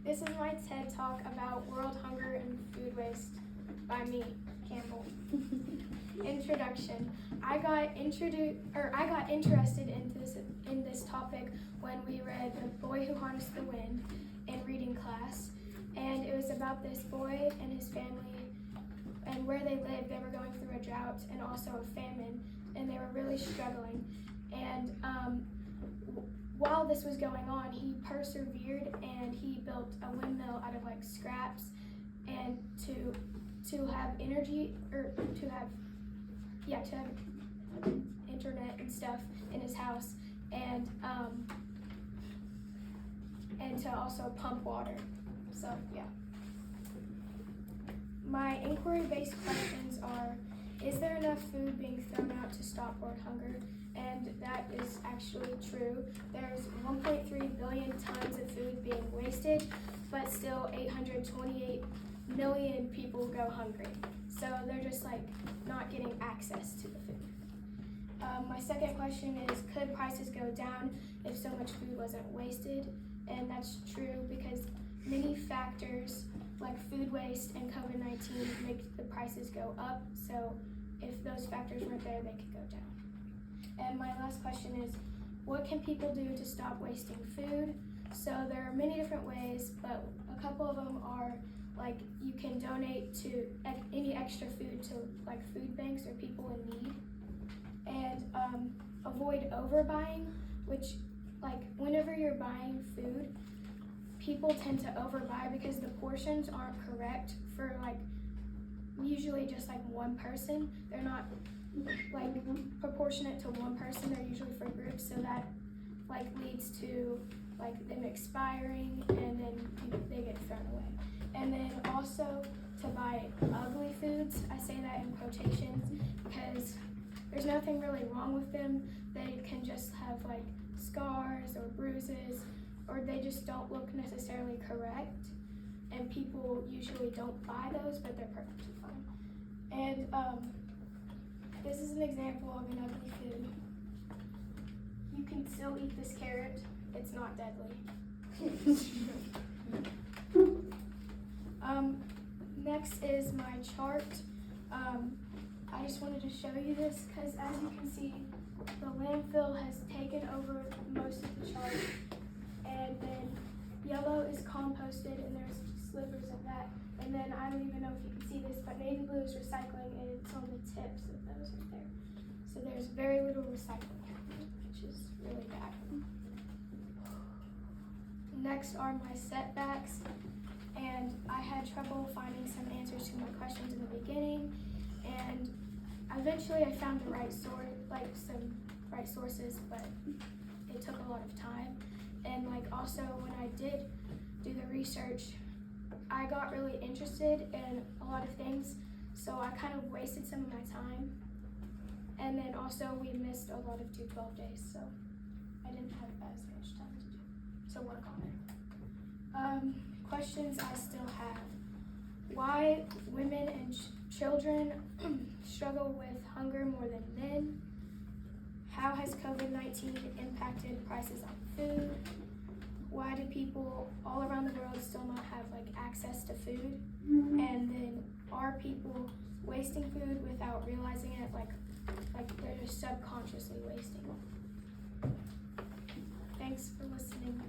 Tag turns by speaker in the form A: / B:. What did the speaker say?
A: This is my TED Talk about world hunger and food waste by me, Campbell. Introduction. I got interested in this topic when we read The Boy Who Harnessed the Wind in reading class, and it was about this boy and his family and where they lived. They were going through a drought and also a famine, and they were really struggling. And while this was going on, he persevered and he built a windmill out of like scraps, and to have energy, or to have internet and stuff in his house, and to also pump water. So yeah. My inquiry-based questions are: is there enough food being thrown out to stop world hunger? And that is actually true. There's 1.3 billion tons of food being wasted, but still 828 million people go hungry. So they're just like not getting access to the food. My second question is, could prices go down if so much food wasn't wasted? And that's true because many factors like food waste and COVID-19 make the prices go up. So if those factors weren't there, they could go down. And my last question is, what can people do to stop wasting food? So there are many different ways, but a couple of them are like you can donate to any extra food to like food banks or people in need, and avoid overbuying, which like whenever you're buying food, people tend to overbuy because the portions aren't correct for like usually just like one person. They're not like proportionate to one person, they're usually for groups, so that like leads to like them expiring and then they get thrown away. And then also to buy ugly foods, I say that in quotations because there's nothing really wrong with them. They can just have like scars or bruises, or they just don't look necessarily correct, and people usually don't buy those, but they're perfectly fine. And this is an example of an ugly food. You can still eat this carrot. It's not deadly. Next is my chart. I just wanted to show you this because as you can see, the landfill has taken over most of the chart, and then yellow is composted and there's slivers of that. And then I don't even know if you can see this, but navy blue is recycling and it's on the tips of those right there. So there's very little recycling happening, which is really bad. Next are my setbacks, and I had trouble finding some answers to my questions in the beginning, and eventually I found the right some right sources, but it took a lot of time. And like also when I did do the research, I got really interested in a lot of things, so I kind of wasted some of my time. And then also we missed a lot of 212 days, so I didn't have as much time to work on it. Questions I still have: why women and children struggle with hunger more than men? How has COVID-19 impacted prices on food? Why do people all around the world still not have like access to food? And then are people wasting food without realizing it, like they're just subconsciously wasting it? Thanks for listening.